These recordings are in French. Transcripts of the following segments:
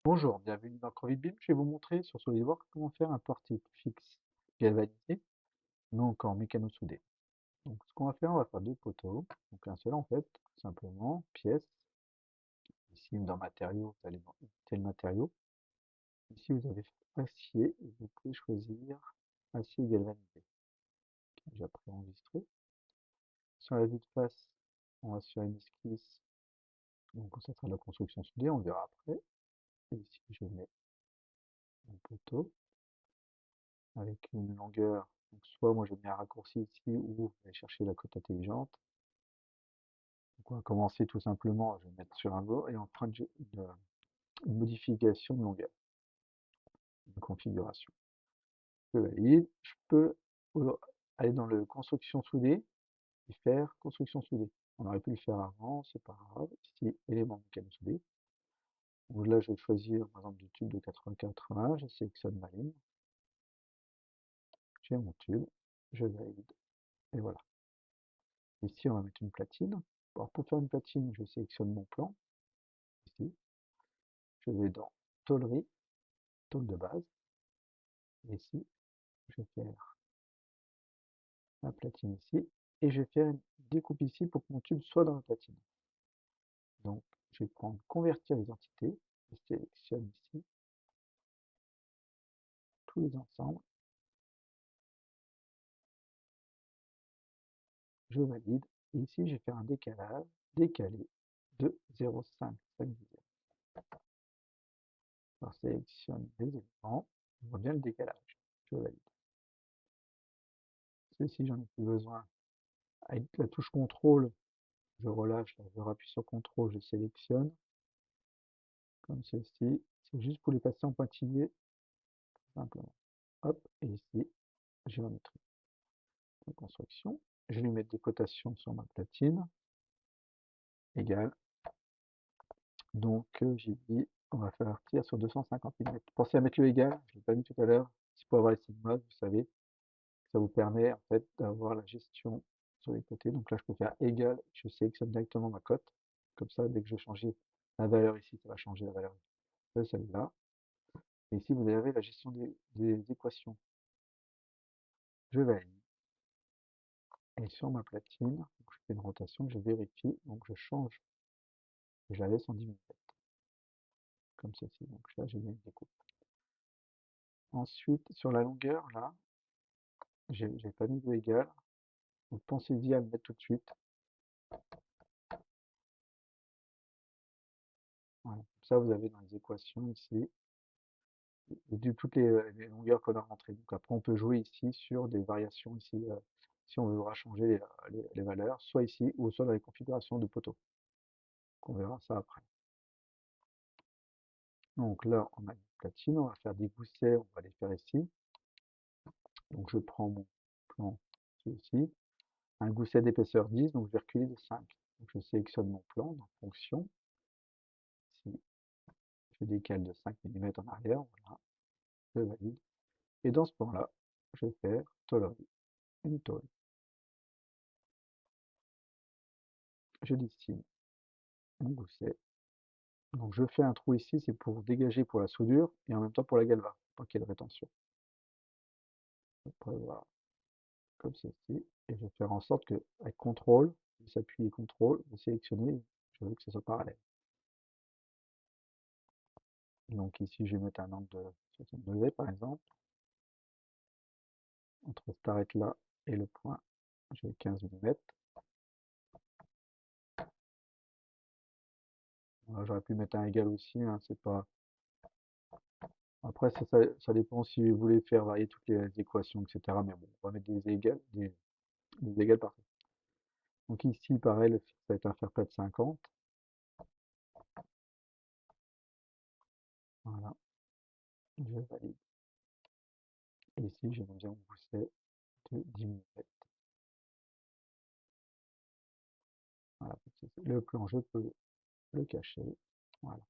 Bonjour, bienvenue dans CrossFit. Je vais vous montrer sur SolidWorks comment faire un portique fixe galvanisé, donc en mécano soudé. Donc ce qu'on va faire, on va faire deux poteaux, donc un seul en fait, tout simplement, pièce. Ici dans matériaux, vous allez dans tel matériau. Ici vous avez acier, et vous pouvez choisir acier galvanisé, qui est déjà préenregistré. Sur la vue de face, on va sur une esquisse, donc ça sera de la construction soudée, on verra après. Et ici je mets mon poteau avec une longueur. Donc soit moi je mets un raccourci ici ou vous allez chercher la cote intelligente. Donc on va commencer tout simplement, je vais mettre sur un bord et on fera une modification de longueur, une configuration. Je valide, je peux aller dans le construction soudée et faire construction soudée. On aurait pu le faire avant, c'est pas grave. Ici, élément mécano soudé. Donc là, je vais choisir par exemple du tube de 80-80, je sélectionne ma ligne, j'ai mon tube, je valide, et voilà. Ici, on va mettre une platine. Alors, pour faire une platine, je sélectionne mon plan, ici. Je vais dans tôlerie, tôle de base. Et ici, je vais faire la platine ici. Et je vais faire une découpe ici pour que mon tube soit dans la platine. Donc, je vais prendre convertir les entités. Je sélectionne ici tous les ensembles. Je valide. Et ici, je vais faire un décalage décalé de 0,5 dixième. Alors, sélectionne les éléments. On voit bien le décalage. Je valide. Ceci, j'en ai plus besoin. Avec la touche contrôle, je relâche, je rappuie sur contrôle, je sélectionne. Comme ceci. C'est juste pour les passer en pointillé, simplement. Hop, et ici, géométrie de construction. Je vais lui mettre des cotations sur ma platine, égale. Donc, j'ai dit, on va faire partir sur 250 mm. Pensez à mettre le égal, je ne l'ai pas mis tout à l'heure. C'est pour avoir les sigmas, vous savez. Ça vous permet en fait d'avoir la gestion sur les côtés. Donc là, je peux faire égal, je sélectionne directement ma cote. Comme ça, dès que je vais changer la valeur ici, ça va changer la valeur de celle-là. Et ici, vous avez la gestion des équations. Je valide. Et sur ma platine, donc je fais une rotation, je vérifie, donc je change, je la laisse en 10 mm, comme ceci. Donc là, j'ai bien une découpe. Ensuite, sur la longueur, là, j'ai pas mis de égal. Donc pensez-y à le mettre tout de suite. Voilà. Comme ça, vous avez dans les équations ici, toutes les longueurs qu'on a rentrées. Donc après, on peut jouer ici sur des variations ici, si on veut changer les valeurs, soit ici ou soit dans les configurations de poteaux. Donc on verra ça après. Donc là, on a une platine, on va faire des goussets, on va les faire ici. Donc je prends mon plan ici, un gousset d'épaisseur 10, donc je vais reculer de 5. Donc je sélectionne mon plan dans fonction, ici, je décale de 5 mm en arrière, voilà, je valide. Et dans ce plan-là, je vais faire tôlerie, une tôle. Je dessine mon gousset. Donc je fais un trou ici, c'est pour dégager pour la soudure et en même temps pour la galva, pour qu'il y ait de rétention. Après, voilà, comme ceci. Et je vais faire en sorte que, avec CTRL, je s'appuie et CTRL, je sélectionner, je veux que ce soit parallèle. Donc ici, je vais mettre un angle de 60 degrés par exemple. Entre cette arête-là et le point, j'ai 15 mm. J'aurais pu mettre un égal aussi, hein, c'est pas. Après, ça dépend si vous voulez faire varier toutes les équations, etc. Mais bon, on va mettre des égales partout. Donc ici, pareil, ça va être un faire près de 50. Voilà, je valide. Et ici, j'aime bien pousser de 10 mm. Voilà, le plan, je peux le cacher. Voilà.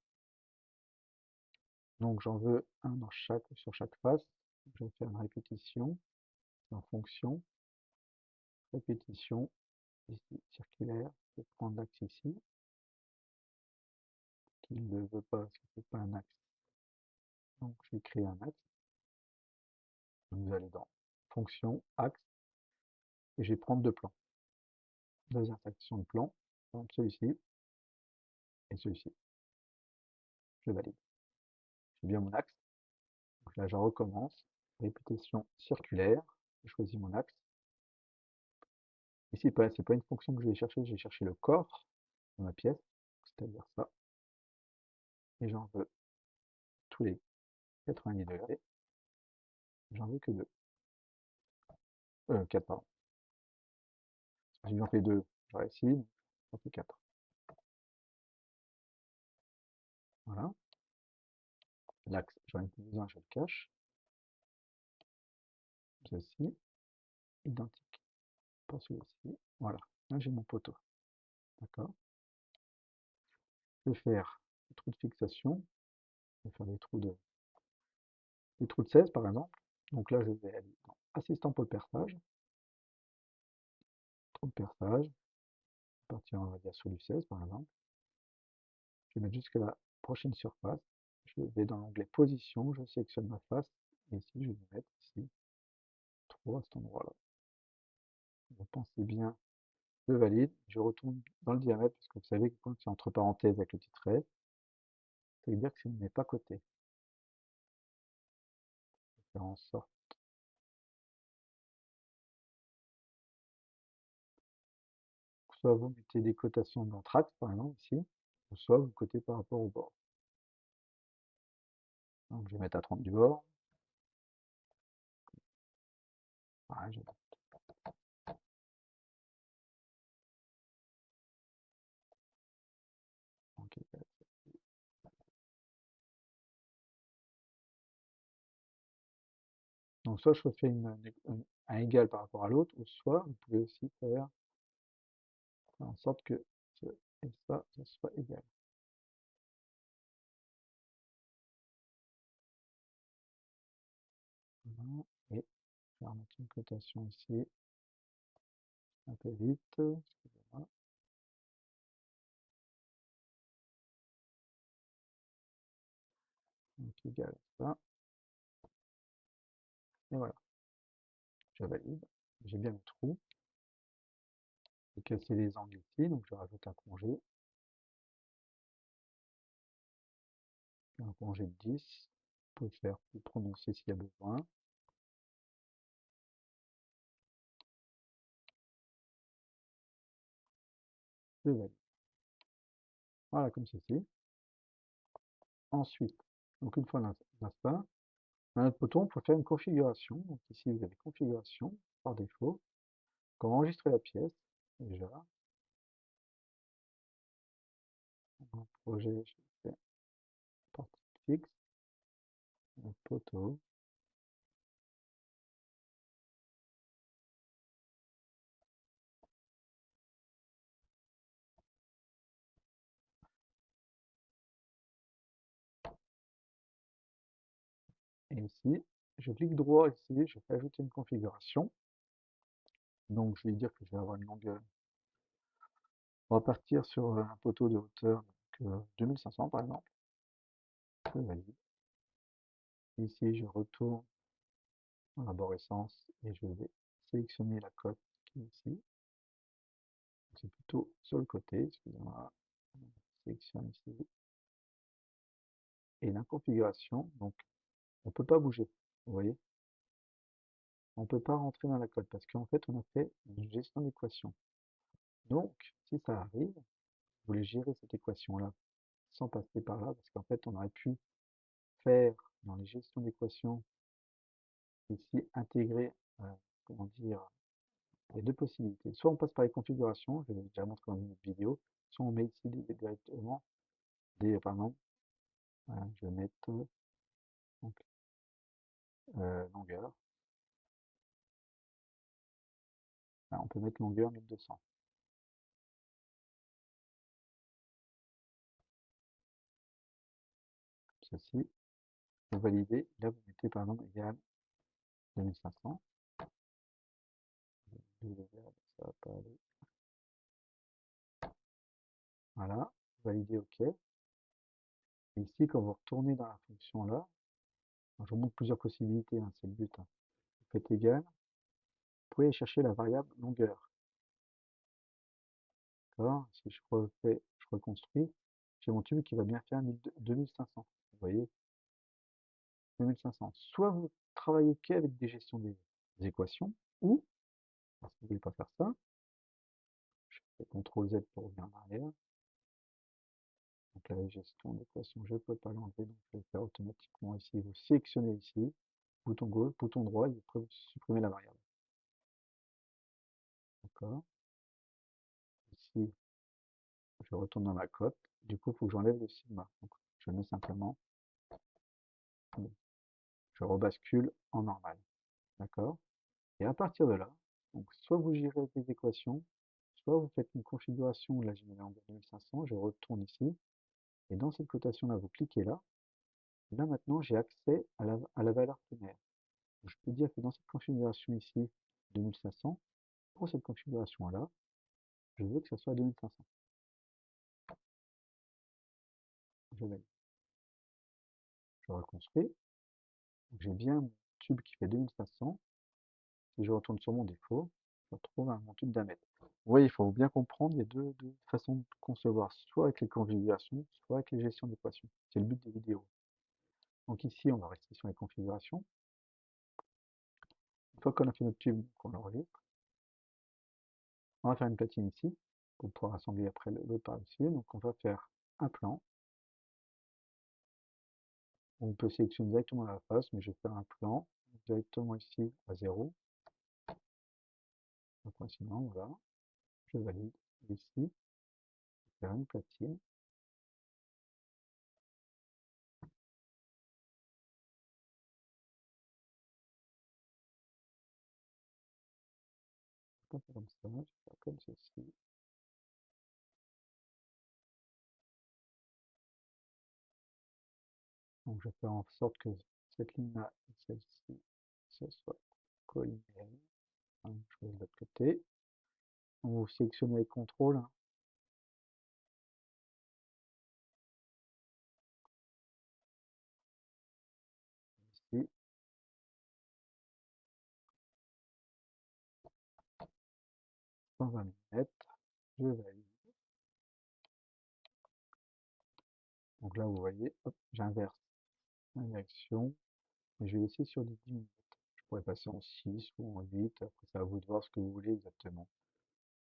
Donc j'en veux un sur chaque face. Je vais faire une répétition en fonction. Répétition, ici, circulaire. Je vais prendre l'axe ici, qui ne le veut pas, parce que c'est pas un axe. Donc, je vais créer un axe. Vous allez dans fonction, axe, et je vais prendre deux plans. Deux intersections de plans. Par exemple, celui-ci et celui-ci. Je valide. J'ai bien mon axe. Donc là, je recommence. Répétition circulaire. Je choisis mon axe. Ici, c'est pas une fonction que je vais chercher. J'ai cherché le corps de ma pièce, c'est-à-dire ça. Et j'en veux tous les 90 degrés. J'en veux que deux. 4, pardon. Si j'en fais deux, j'aurai 6. J'en fais 4. Voilà. L'axe, j'en ai plus besoin, je le cache. Ceci, identique. Pour celui-ci. Voilà. Là, j'ai mon poteau. D'accord. Je vais faire des trous de fixation. Je vais faire des trous de 16 par exemple. Donc là, je vais aller dans assistant pour le perçage. Trou de perçage. Partir, on va dire, sur du 16 par exemple. Je vais mettre jusqu'à la prochaine surface. Je vais dans l'onglet position, je sélectionne ma face. Et ici, je vais mettre ici 3 à cet endroit-là. Vous pensez bien, je valide. Je retourne dans le diamètre, parce que vous savez que quand c'est entre parenthèses avec le petit trait, ça veut dire que ça ne met pas côté. Faire en sorte. Soit vous mettez des cotations d'entracte, par exemple, ici, ou soit vous cotez par rapport au bord. Donc, je vais mettre à 30 du bord. Pareil, je vais ok. Donc, soit je refais un égal par rapport à l'autre, ou soit vous pouvez aussi faire en sorte que ce et ça soit égal. Voilà. Et je vais remettre une cotation ici, un peu vite, excusez-moi. Donc, égal à ça. Et voilà, je valide. J'ai bien le trou. Je vais casser les angles ici, donc je rajoute un congé. Un congé de 10. Vous pouvez faire plus prononcé s'il y a besoin. Je valide. Voilà, comme ceci. Ensuite, donc une fois on a ça, dans notre bouton, on peut faire une configuration. Donc ici, vous avez configuration par défaut. Quand on enregistre la pièce, déjà, un projet, je fais partie fixe, un poteau, et ici, je clique droit ici, je fais ajouter une configuration. Donc je vais dire que je vais avoir une longueur. On va partir sur un poteau de hauteur donc, 2500 par exemple. Je valide. Ici, je retourne dans l'arborescence et je vais sélectionner la cote qui est ici. C'est plutôt sur le côté, excusez-moi. Sélectionne ici. Et la configuration, donc on ne peut pas bouger, vous voyez. On ne peut pas rentrer dans la cote parce qu'en fait on a fait une gestion d'équation. Donc, si ça arrive, vous voulez gérer cette équation-là sans passer par là, parce qu'en fait on aurait pu faire dans les gestions d'équations ici intégrer, comment dire, il y a deux possibilités. Soit on passe par les configurations, je vais déjà montrer dans une autre vidéo, soit on met ici directement des, par exemple, voilà, je vais mettre donc, longueur. Là, on peut mettre longueur 1200. Ceci, vous validez, là vous mettez par exemple égal 2500. Ça va pas aller. Voilà, validez OK. Et ici, quand vous retournez dans la fonction là, Alors, je vous montre plusieurs possibilités, hein, c'est le but, hein. Vous faites égal, vous pouvez aller chercher la variable longueur. D'accord? Si je refais, je reconstruis, j'ai mon tube qui va bien faire 2500. Vous voyez, 2500. Soit vous travaillez qu'avec des gestions des équations, ou, si vous ne voulez pas faire ça, je fais CTRL Z pour revenir en arrière. Donc la gestion d'équation, je ne peux pas l'enlever, donc je vais le faire automatiquement ici. Vous sélectionnez ici, bouton gauche, bouton droit, et après vous supprimez la variable. D'accord? Ici, je retourne dans ma cote. Du coup, il faut que j'enlève le sigma. Donc, je mets simplement, je rebascule en normal. D'accord? Et à partir de là, donc soit vous gérez des équations, soit vous faites une configuration, là j'ai mis en 2500, je retourne ici, et dans cette cotation-là, vous cliquez là, et là maintenant j'ai accès à la valeur primaire. Donc, je peux dire que dans cette configuration ici, 2500, pour cette configuration-là, je veux que ça soit 2500. Je vais, je reconstruis, j'ai bien mon tube qui fait 2500, si je retourne sur mon défaut, je retrouve mon tube d'un mètre. Vous voyez, il faut bien comprendre, il y a deux façons de concevoir, soit avec les configurations, soit avec les gestions d'équations. C'est le but des vidéos. Donc ici, on va rester sur les configurations. Une fois qu'on a fait notre tube, on l'enregistre. On va faire une platine ici, pour pouvoir assembler après l'autre par-dessus. Donc on va faire un plan. On peut sélectionner directement la face, mais je vais faire un plan directement ici à 0. Donc sinon, voilà, je valide ici, faire une platine. Je vais faire comme ça, je vais faire comme ceci. Donc je vais faire en sorte que cette ligne-là et celle-ci, ce soit collinéaire. Hein, je vais de l'autre côté. On vous sélectionnez avec contrôle, hein, ici, 120 mm. Je valide. Donc là, vous voyez, hop, j'inverse la direction. Et je vais laisser sur du 10 mm. Je pourrais passer en 6 ou en 8. Après, c'est à vous de voir ce que vous voulez exactement.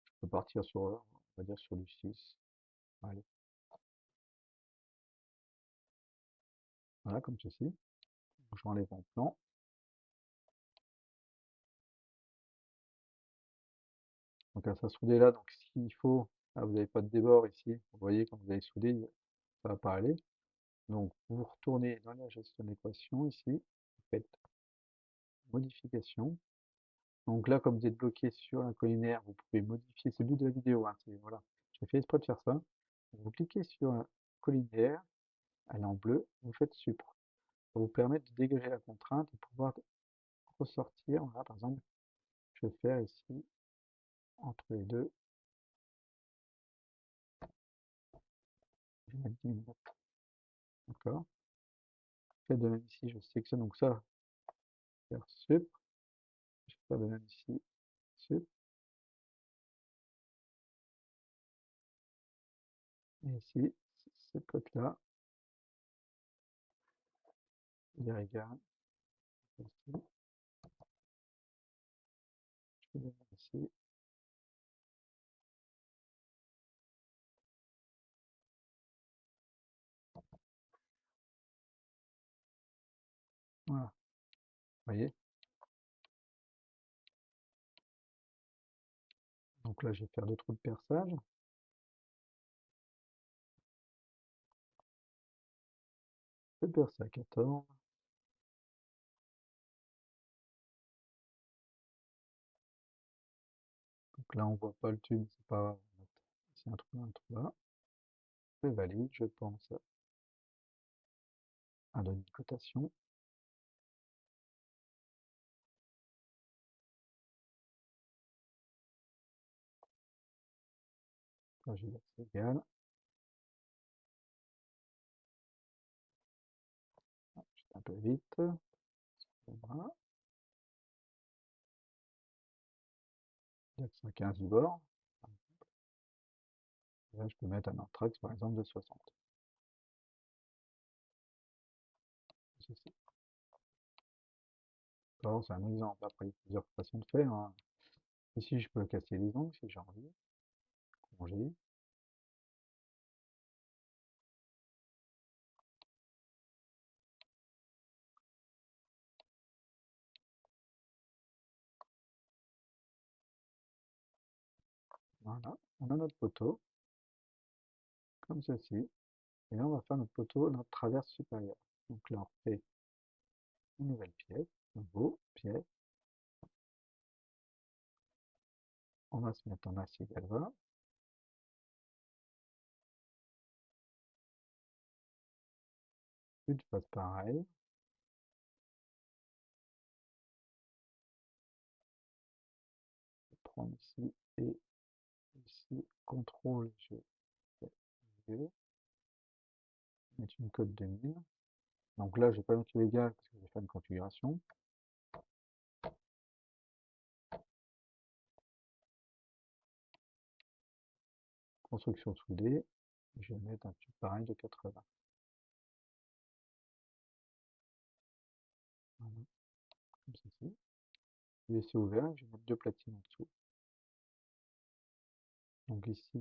Je peux partir sur, on va dire, sur du 6. Allez. Voilà, comme ceci. Donc, je enlève mon plan. Donc, elle sera soudée là. Donc, s'il faut, là, vous n'avez pas de débord ici. Vous voyez, quand vous allez souder, ça va pas aller. Donc, vous retournez dans la gestion d'équation ici. Vous faites modification. Donc là, comme vous êtes bloqué sur un collinaire, vous pouvez modifier, c'est le but de la vidéo, hein, voilà. J'ai fait exprès de faire ça. Vous cliquez sur un collinaire, elle est en bleu, vous faites supre. Ça va vous permettre de dégager la contrainte et pouvoir ressortir. Voilà, par exemple, je vais faire ici, entre les deux, je vais mettre 10 minutes. D'accord? Je fais de même ici, je sélectionne donc ça, faire supre. Je vais faire de même ici, supre. Et ici, cette cote-là, il égal, ici, je vais de même ici. Voilà, vous voyez? Donc là, je vais faire deux trous de perçage. Je perce à 14. Donc là, on voit pas le tube, c'est pas grave. On va mettre ici un trou là, un trou là. Je valide, je pense à donner une cotation. Là, je vais dire que c'est égal. peu vite. Voilà. Il y a 115 du bord. Et là, je peux mettre un anthrax, par exemple, de 60. Ceci. D'accord, c'est un exemple. Après, il y a plusieurs façons de faire, hein. Ici, je peux casser les ongles si j'ai envie. Congé. Voilà. On a notre poteau, comme ceci. Et là, on va faire notre poteau, notre traverse supérieure. Donc là, on fait une nouvelle pièce. Nouveau, pièce. On va se mettre en acier galva. Une face pareille. Je prends ici et ici. CTRL, je fais V. Mettre une cote de 1000. Donc là, je vais pas mettre légal parce que je vais faire une configuration. Construction soudée. Je vais mettre un tube pareil de 80. Voilà, comme ceci. Je vais laisser ouvert. Je vais mettre deux platines en dessous. Donc ici,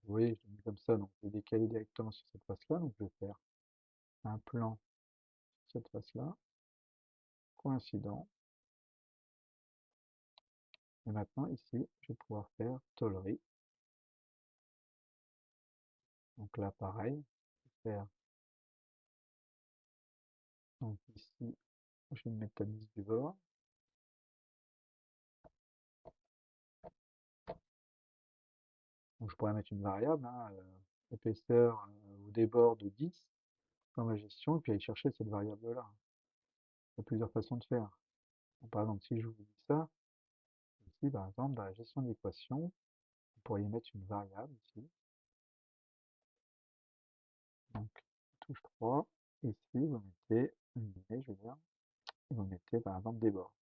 vous voyez, je l'ai mis comme ça. Donc je vais décaler directement sur cette face-là. Donc je vais faire un plan sur cette face-là. Coïncident. Et maintenant, ici, je vais pouvoir faire tôlerie. Donc là, pareil, faire. Donc ici, je vais mettre la 10 du bord. Donc je pourrais mettre une variable, hein, épaisseur ou débord de 10 dans ma gestion, et puis aller chercher cette variable-là. Il y a plusieurs façons de faire. Donc, par exemple, si je vous dis ça, ici, par exemple, dans la gestion d'équation, vous pourriez mettre une variable ici. Donc, touche 3. Ici, vous mettez un guillemets, je veux dire, et vous mettez par exemple des bords.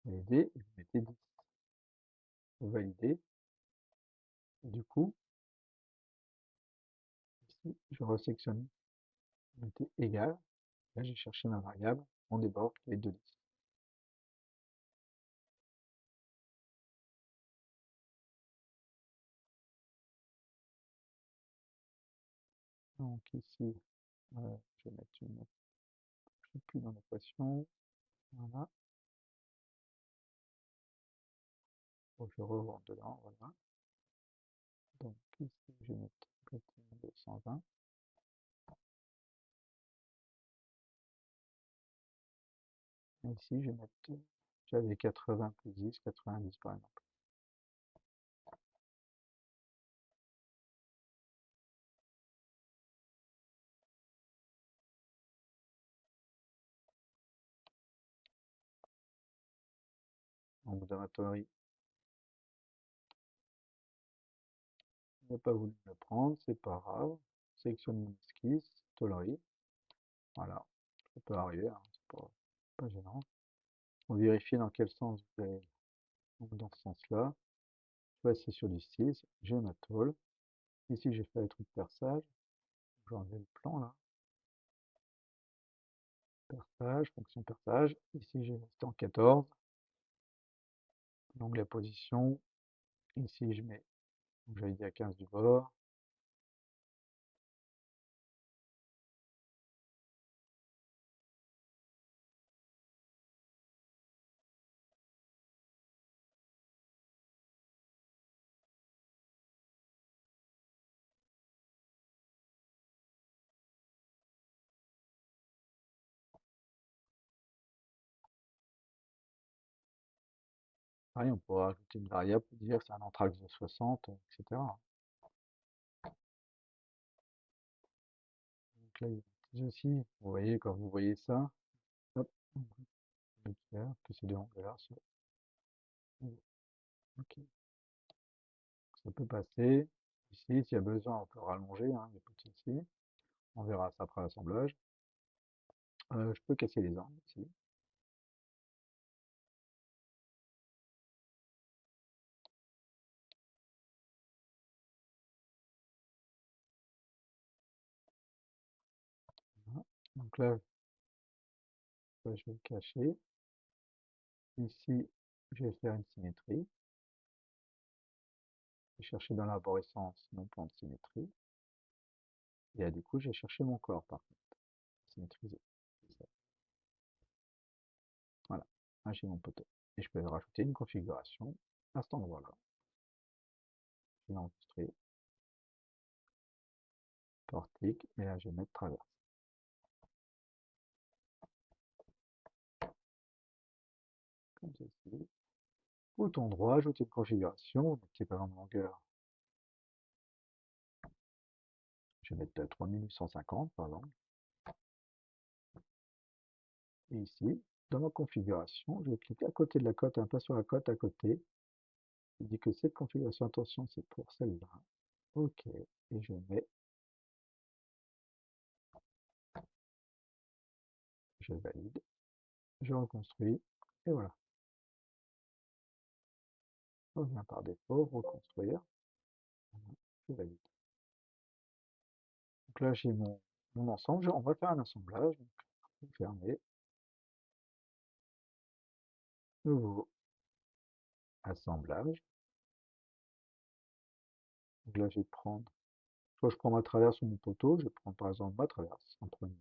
Validez, et vous mettez 10. Vous validez. Et du coup, ici, je resectionne. Vous mettez égal. Là, j'ai cherché ma variable, mon débord qui est de 10. Donc ici, je vais mettre une, je suis plus dans l'équation. Voilà. Bon, je rentre dedans, voilà. Donc ici, je vais mettre platine de 120. Et ici, je vais mettre, j'avais 80 plus 10, 90 par exemple. Donc dans la théorie, il n'a pas voulu me le prendre, c'est pas grave. Sélectionne mon esquisse, tôlerie. Voilà, ça peut arriver, hein, c'est pas gênant. On vérifie dans quel sens vous allez. Donc dans ce sens-là, je vais passer sur du 6, j'ai ma tôle. Ici, j'ai fait les trucs de perçage. Je vais enlever le plan là. Perçage, fonction perçage. Ici, j'ai resté en 14. Donc la position. Ici, je mets, j'avais dit à 15 du bord. Pareil, on pourra ajouter une variable pour dire c'est un anthrax de 60, etc. Donc là, il y a aussi, vous voyez, quand vous voyez ça, hop, que c'est des angles là, ok, ça peut passer. Ici, s'il y a besoin, on peut rallonger, hein, il n'y a pas de souci. On verra ça après l'assemblage. Je peux casser les angles ici. Voilà. Donc là, je vais le cacher. Ici, je vais faire une symétrie. Je vais chercher dans l'arborescence mon point de symétrie. Et là, du coup, j'ai cherché mon corps, par contre. Symétrisé. Voilà. Là, j'ai mon poteau. Et je peux rajouter une configuration à cet endroit-là. Je vais l'enregistrer. Portique. Et là, je vais mettre traverse. Comme ceci. Bouton droit, ajouter une configuration. Qui est pas en longueur. Je vais mettre 3850, par exemple. Et ici, dans ma configuration, je vais cliquer à côté de la cote, un pas sur la cote à côté. Il dit que cette configuration, attention, c'est pour celle-là. OK. Et je mets, je valide, je reconstruis. Et voilà. On vient par défaut, reconstruire. Voilà, je valide. Donc là, j'ai mon ensemble. On va faire un assemblage. Donc, fermer. Nouveau assemblage. Donc là, je vais prendre, soit je prends ma traverse ou mon poteau. Je vais prendre par exemple ma traverse en premier.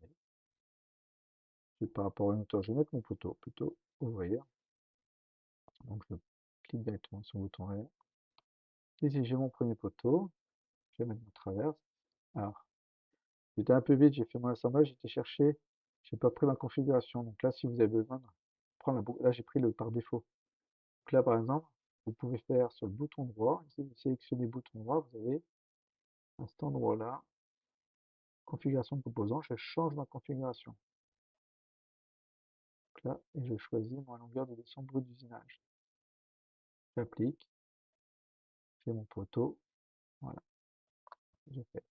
Puis par rapport à une hauteur, je vais mettre mon poteau, plutôt ouvrir. Donc je clique directement sur le bouton R. Ici, j'ai mon premier poteau. Je vais mettre ma traverse. Alors, j'étais un peu vite, j'ai fait mon assemblage, j'étais chercher, j'ai pas pris ma configuration. Donc là, si vous avez besoin de prendre la boucle, là j'ai pris le par défaut. Donc là, par exemple, vous pouvez faire sur le bouton droit, ici vous sélectionnez le bouton droit, vous avez à cet endroit-là, configuration de composants, je change ma configuration. Donc là, et je choisis ma longueur de descente brute d'usinage. J'applique, je fais mon poteau, voilà, j'ai fait.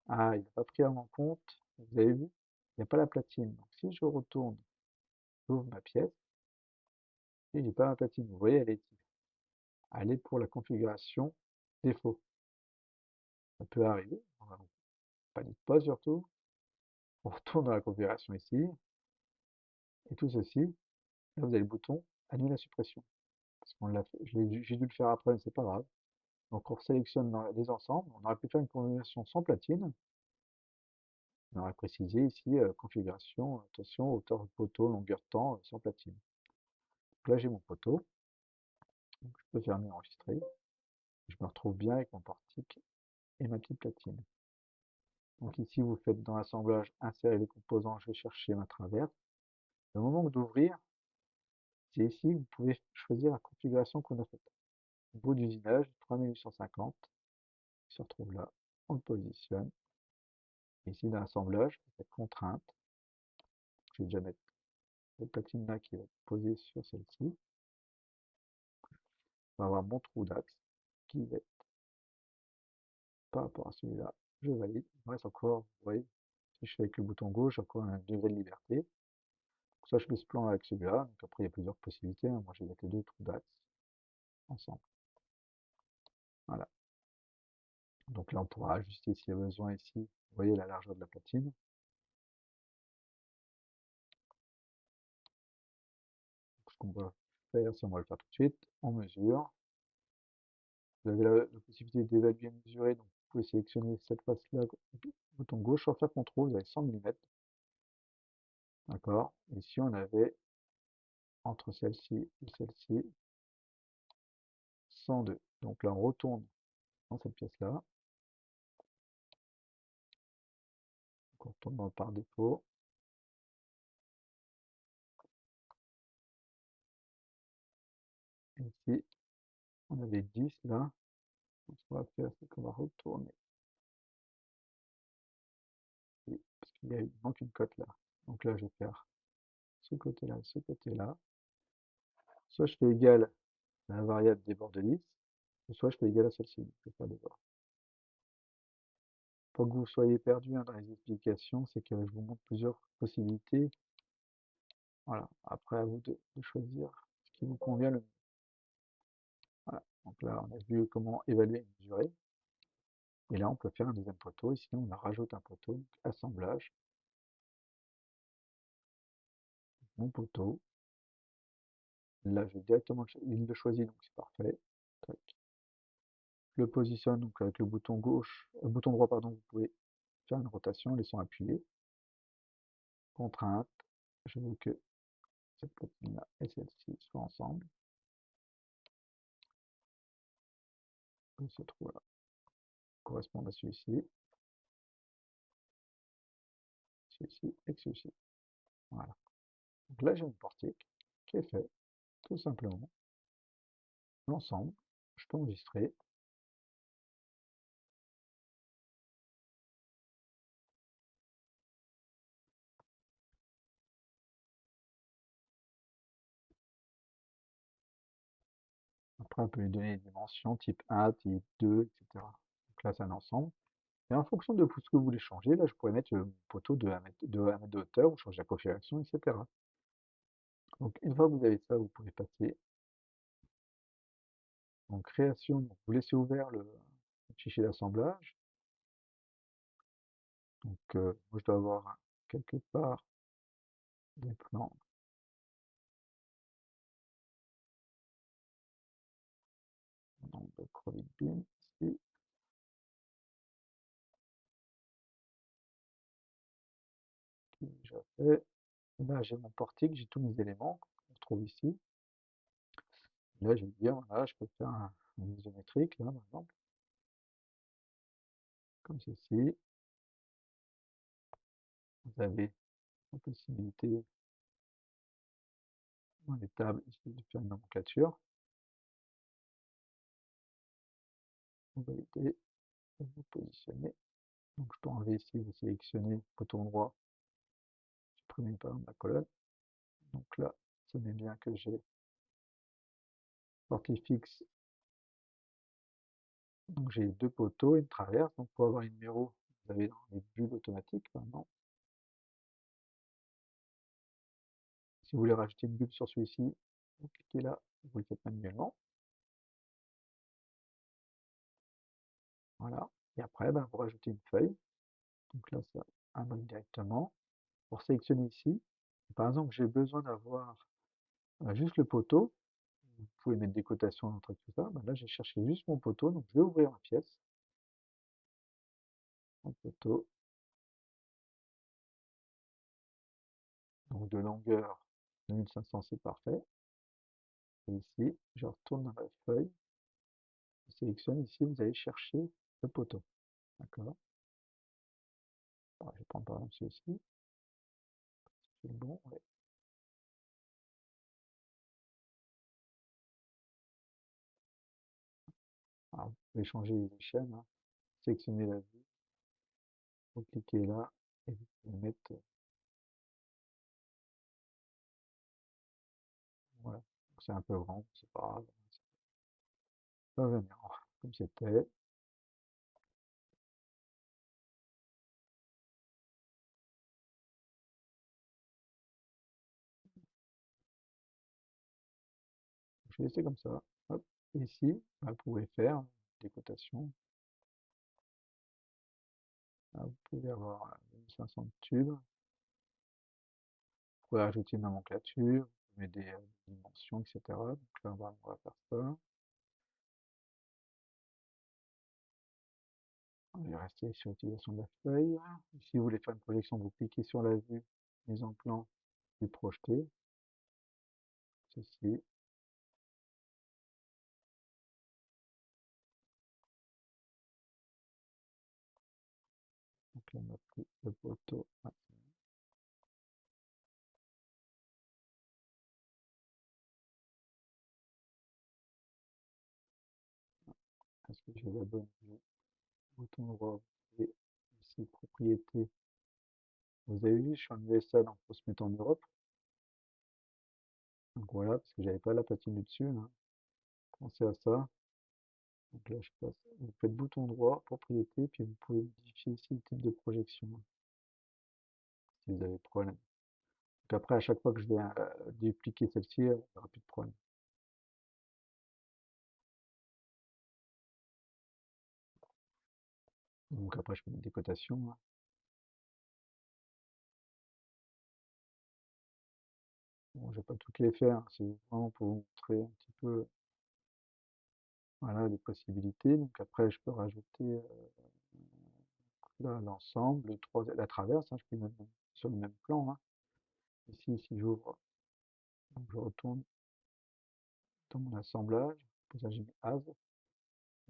Ah, il n'a pas pris en compte, vous avez vu, il n'y a pas la platine. Donc si je retourne, j'ouvre ma pièce, et j'ai pas ma platine, vous voyez, elle est ici. Elle est pour la configuration défaut. Ça peut arriver, on ne panique pas surtout. On retourne dans la configuration ici, et tout ceci, là vous avez le bouton annuler la suppression. Parce qu'on l'a fait, j'ai dû le faire après, mais c'est pas grave. Donc on sélectionne dans les ensembles, on aurait pu faire une configuration sans platine. On aurait précisé ici configuration, attention, hauteur de poteau, longueur de temps, sans platine. Donc là j'ai mon poteau, donc je peux fermer enregistrer. Je me retrouve bien avec mon portique et ma petite platine. Donc ici vous faites dans l'assemblage insérer les composants, je vais chercher ma traverse. Au moment d'ouvrir, c'est ici que vous pouvez choisir la configuration qu'on a faite. Bout d'usinage, 3850, il se retrouve là, on le positionne. Ici dans l'assemblage, vous faites contrainte. Je vais déjà mettre cette platine là qui va être posée sur celle-ci. On va avoir mon trou d'axe qui va être par rapport à celui-là. Je valide. Il me reste encore, vous voyez, si je fais avec le bouton gauche, j'ai encore un degré de liberté. Soit je fais ce plan avec celui-là, donc après il y a plusieurs possibilités, hein. Moi je vais mettre les deux trous d'axe ensemble. Voilà. Donc là on pourra ajuster s'il y a besoin ici. Vous voyez la largeur de la platine. Ce qu'on va faire, c'est on va le faire tout de suite. On mesure. Vous avez la possibilité d'évaluer et mesurer, donc vous pouvez sélectionner cette face-là, bouton gauche, sur faire contrôle, vous avez 100 mm. D'accord. Ici on avait entre celle-ci et celle-ci 102. Donc là on retourne dans cette pièce-là. Donc on retourne dans le par défaut. Et ici, on avait 10 là. Donc, ce qu'on va faire, c'est qu'on va retourner ici, parce il manque une cote là. Donc là, je vais faire ce côté-là, ce côté-là. Soit je fais égal à la variable des bords de liste, soit je fais égal à celle-ci. Je vais faire des bords. Pas que vous soyez perdu dans les explications, c'est que je vous montre plusieurs possibilités. Voilà. Après, à vous de choisir ce qui vous convient le mieux. Voilà. Donc là, on a vu comment évaluer et mesurer. Et là, on peut faire un deuxième poteau. Ici, on rajoute un poteau. Donc, assemblage. Mon poteau. Là, je vais directement, il le choisit, donc c'est parfait. Tac. Je le positionne donc avec le bouton gauche, bouton droit, pardon, vous pouvez faire une rotation, laissant appuyer. Contrainte. Je veux que cette platine-là et celle-ci soient ensemble. Comme ce trou-là correspond à celui-ci, celui-ci et celui-ci. Voilà. Donc là, j'ai mon portique qui est fait, tout simplement. L'ensemble, je peux enregistrer. Après, on peut lui donner des dimensions type 1, type 2, etc. Donc là, c'est un ensemble. Et en fonction de ce que vous voulez changer, là, je pourrais mettre le poteau de 1 mètre, de hauteur, ou changer la configuration, etc. Donc, une fois que vous avez ça, vous pouvez passer en création. Donc, vous laissez ouvert le fichier d'assemblage. Donc, moi, je dois avoir quelque part des plans. Donc, de Chronic Beam, ici, qui est déjà fait. Là, j'ai mon portique, j'ai tous mes éléments qu'on retrouve ici. Là, je vais dire, voilà, je peux faire un isométrique, là, par exemple, comme ceci. Vous avez la possibilité dans les tables ici de faire une nomenclature. Vous validez et vous positionnez. Donc, je peux enlever ici, vous sélectionnez bouton droit, supprimer par exemple la colonne. Donc là, ça met bien que j'ai portée fixe. Donc j'ai deux poteaux et une traverse. Donc pour avoir un numéro, vous avez dans les bulles automatiques maintenant. Si vous voulez rajouter une bulle sur celui-ci, vous cliquez là, vous le faites manuellement. Voilà. Et après, ben, vous rajoutez une feuille. Donc là, ça imprime directement. Pour sélectionner ici, par exemple, j'ai besoin d'avoir juste le poteau. Vous pouvez mettre des cotations entre tout ça. Ben là, j'ai cherché juste mon poteau. Donc je vais ouvrir ma pièce. Mon poteau. Donc de longueur 2500, c'est parfait. Et ici, je retourne dans la feuille. Je sélectionne ici, vous allez chercher le poteau. D'accord. Alors, je vais prendre par exemple celui-ci. C'est bon, ouais. Alors, vous pouvez changer les échelles, hein. Sélectionnez la vue, vous cliquez là et vous pouvez mettre, voilà. C'est un peu grand, c'est pas grave. Ça va venir comme c'était. Je vais laisser comme ça. Hop. Et ici, bah, vous pouvez faire des cotations. Là, vous pouvez avoir 1500 de tubes. Vous pouvez ajouter une nomenclature, vous pouvez mettre des dimensions, etc. Donc là, on va faire ça. On va rester sur l'utilisation de la feuille. Si vous voulez faire une projection, vous cliquez sur la vue, mise en plan, puis projeter. Ceci. Donc là, on a pris le poteau. Ah, est-ce que j'ai la bonne vue? Bouton droit, et ici, propriété. Vous avez vu, je suis en USA, donc il faut se mettre en Europe. Donc voilà, parce que j'avais pas la platine du dessus, là. Pensez à ça. Donc là, je passe, vous faites bouton droit, propriété, puis vous pouvez modifier ici le type de projection, hein, si vous avez problème. Donc après, à chaque fois que je vais dupliquer celle-ci, il n'y aura plus de problème. Donc après, je peux mettre des cotations, hein. Bon, je vais pas toutes les faire, c'est vraiment pour vous montrer un petit peu, voilà, les possibilités. Donc après, je peux rajouter là l'ensemble, la traverse, hein, je peux mettre sur le même plan, hein. Ici, si j'ouvre, donc je retourne dans mon assemblage, pour ça j'ai mis as.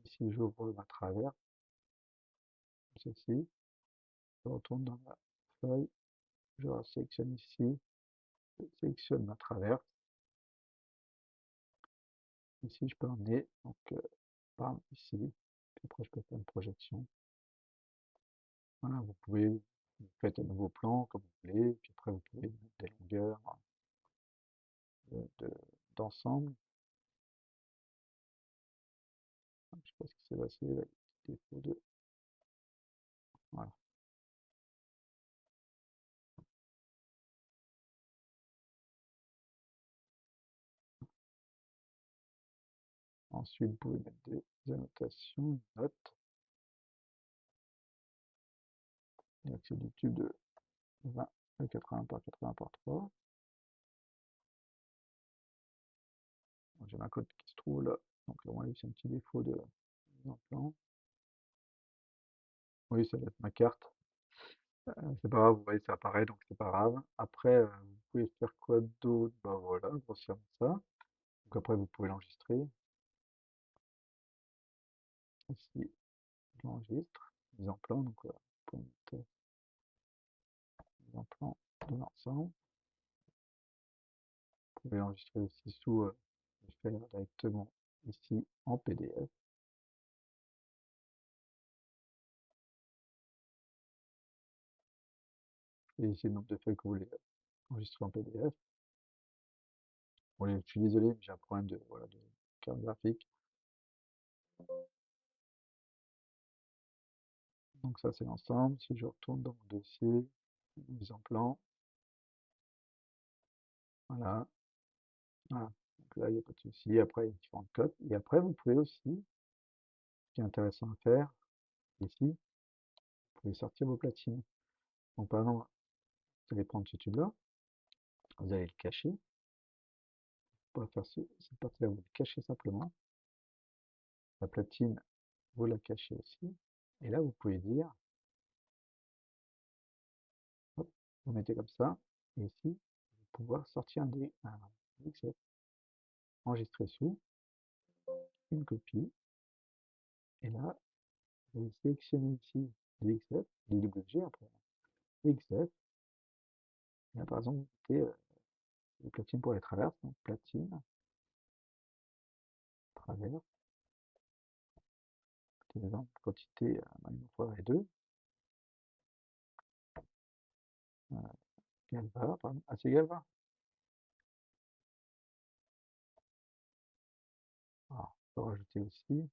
Ici, j'ouvre ma traverse, ceci, je retourne dans ma feuille, je sélectionne ici, je sélectionne ma traverse. Ici, je peux emmener, donc, bam, ici, puis après, je peux faire une projection. Voilà, vous faites un nouveau plan comme vous voulez, puis après, vous pouvez mettre des longueurs d'ensemble. Je sais pas ce qui s'est passé, là, défaut de, voilà. Ensuite, vous pouvez mettre des annotations, une note, et c'est du tube de 20, 80 par 80 par 3. J'ai ma cote qui se trouve là. Donc là, on c'est un petit défaut de mise en plan. Oui, ça va être ma carte. C'est pas grave, vous voyez, ça apparaît, donc c'est pas grave. Après, vous pouvez faire quoi d'autre? Bah voilà, grossièrement ça. Donc après, vous pouvez l'enregistrer. Ici, j'enregistre. Mise en plan, donc voilà. Vous pouvez mettre mise en plan de l'ensemble. Vous pouvez l'enregistrer aussi sous, le faire directement ici en PDF. Et ici le nombre de feuilles que vous voulez enregistrer en PDF. Bon, je suis désolé, mais j'ai un problème de, voilà, de carte graphique. Donc ça, c'est l'ensemble. Si je retourne dans mon dossier, mise en plan, voilà, voilà. Donc là, il n'y a pas de souci. Après, il y a différentes cotes. Et après, vous pouvez aussi, ce qui est intéressant à faire, ici, vous pouvez sortir vos platines. Donc par exemple, vous allez prendre ce tube-là, vous allez le cacher. Pour faire cette partie-là, vous le cachez simplement. La platine, vous la cachez aussi. Et là, vous pouvez dire, hop, vous mettez comme ça. Et ici, vous allez pouvoir sortir un DXF, enregistrer sous, une copie. Et là, vous allez sélectionner ici DXF, DWG après, XF. Et là, par exemple, vous mettez les platines pour les traverses, donc platine, traverse, par exemple, quantité fois et 2, Galva, par exemple, ah c'est Galva. Alors, on peut rajouter aussi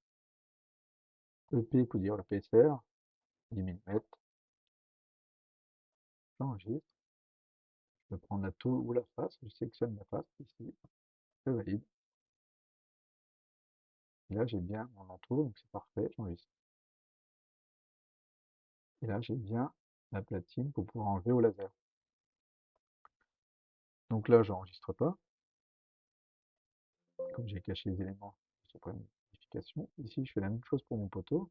EP pour dire l'épaisseur, 10 mm, j'enregistre, je peux prendre la tour ou la face, je sélectionne la face ici, je valide. Et là, j'ai bien mon entour, donc c'est parfait, j'enregistre. Et là, j'ai bien la platine pour pouvoir enlever au laser. Donc là, j'enregistre pas, comme j'ai caché les éléments, je prends une modification. Ici, je fais la même chose pour mon poteau.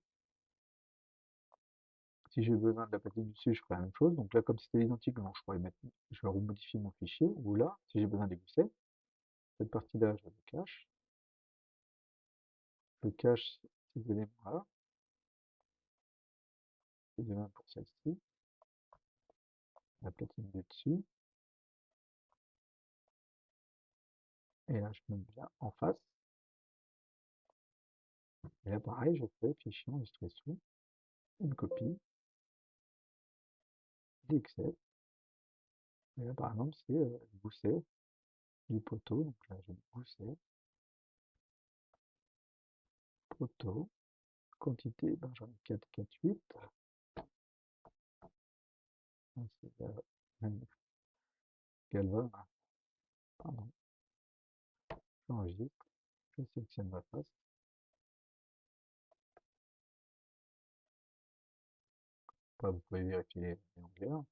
Si j'ai besoin de la platine dessus, je ferai la même chose. Donc là, comme c'était identique, donc je vais remodifier mon fichier. Ou là, si j'ai besoin des goussets, cette partie-là, je le cache. Je cache ces éléments-là. C'est de même pour celle-ci. La platine du dessus. Et là, je me mets bien en face. Et là, pareil, je fais fichier enregistré sous, une copie, DXF. Et là, par exemple, c'est le gousset du poteau. Donc là, j'ai le gousset. poteau, quantité, ben, j'en ai 4, 4, 8. Galva, pardon, j'enregistre, je sélectionne ma face. Bah, vous pouvez vérifier les onglets, hein.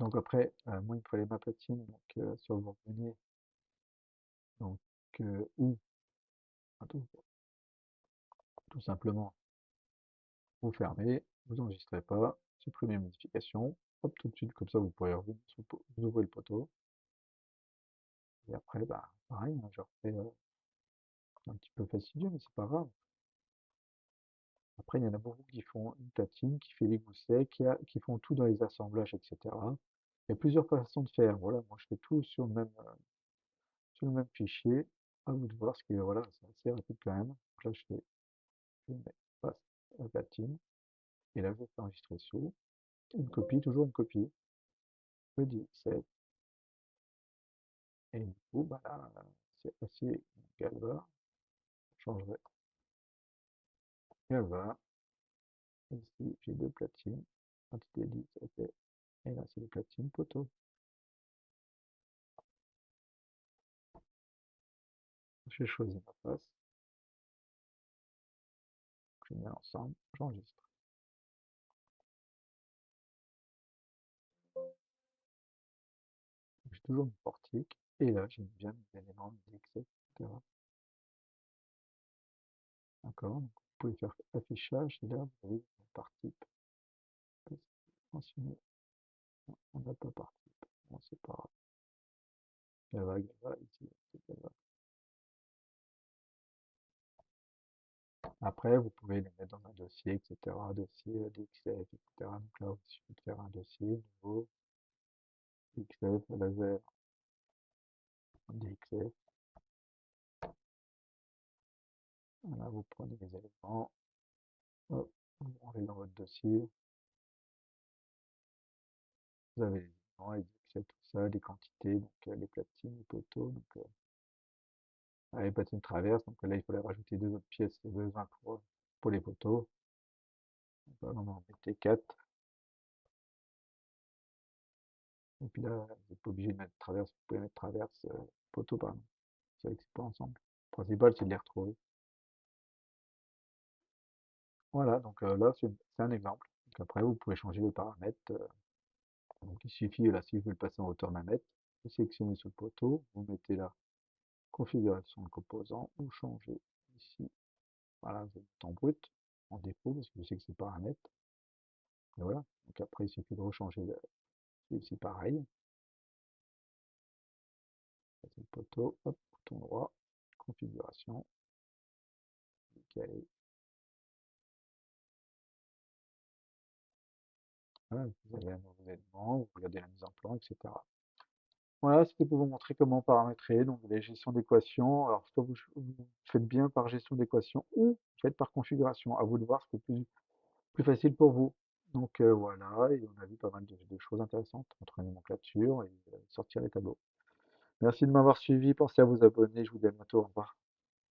Donc après, moi il me fallait ma platine, donc soit vous revenez, donc ou tout simplement vous fermez, vous enregistrez pas, supprimez modification, hop tout de suite comme ça vous pourrez revenir vous ouvrez le poteau, et après bah pareil, hein, je refais un petit peu fastidieux mais c'est pas grave. Après il y en a beaucoup qui font une platine, qui fait les goussets, qui font tout dans les assemblages, etc. Il y a plusieurs façons de faire, voilà, moi je fais tout sur le même fichier, à vous de voir ce qui est, voilà, c'est assez rapide quand même. Donc là je mets paste la platine, et là je vais enregistrer sous, une copie, toujours une copie, je dis save, et du coup, bah là, c'est assez Galva, je changerai Galva, ici j'ai deux platines, quantité 10, ok, et là c'est les platines poteau. J'ai choisi ma face, je mets ensemble, j'enregistre. J'ai toujours mon portique, et là j'ai bien mes éléments, mes X, etc. D'accord, donc vous pouvez faire affichage, et là vous avez par type. Mentionner, on n'a pas par type, bon c'est pas grave. Galva, ici, c'est Galva. Après, vous pouvez les mettre dans un dossier, etc. Dossier DXF, etc. Donc là, il suffit de faire un dossier nouveau, DXF, laser, DXF. Voilà, vous prenez les éléments, hop, vous rentrez dans votre dossier, vous avez les éléments, les DXF, tout ça, les quantités, donc les platines, les poteaux, donc les platines traverses, donc là, il fallait rajouter deux autres pièces, besoin pour les poteaux. Donc, là, on en mettait 4. Et puis là, vous n'êtes pas obligé de mettre traverse, vous pouvez mettre traverse, poteau, pardon. C'est vrai que c'est pas ensemble. Le principal, c'est de les retrouver. Voilà, donc là, c'est un exemple. Donc après, vous pouvez changer les paramètres. Donc il suffit, là, si je veux le passer en hauteur d'un mètre, vous sélectionnez sur le poteau, vous mettez là, configuration de composant, ou changer ici. Voilà, vous êtes en brut, en défaut, parce que je sais que c'est paramètre. Et voilà, donc après, il suffit de rechanger ici pareil. C'est le poteau, hop, bouton droit, configuration, nickel. Voilà, vous avez un nouveau élément, vous regardez la mise en plan, etc. Voilà, c'était pour vous montrer comment paramétrer donc les gestions d'équations. Alors, soit vous faites bien par gestion d'équations ou vous faites par configuration. À vous de voir ce qui est plus facile pour vous. Donc voilà, et on a vu pas mal de choses intéressantes entre les nomenclatures et sortir les tableaux. Merci de m'avoir suivi, pensez à vous abonner, je vous dis à bientôt, au revoir.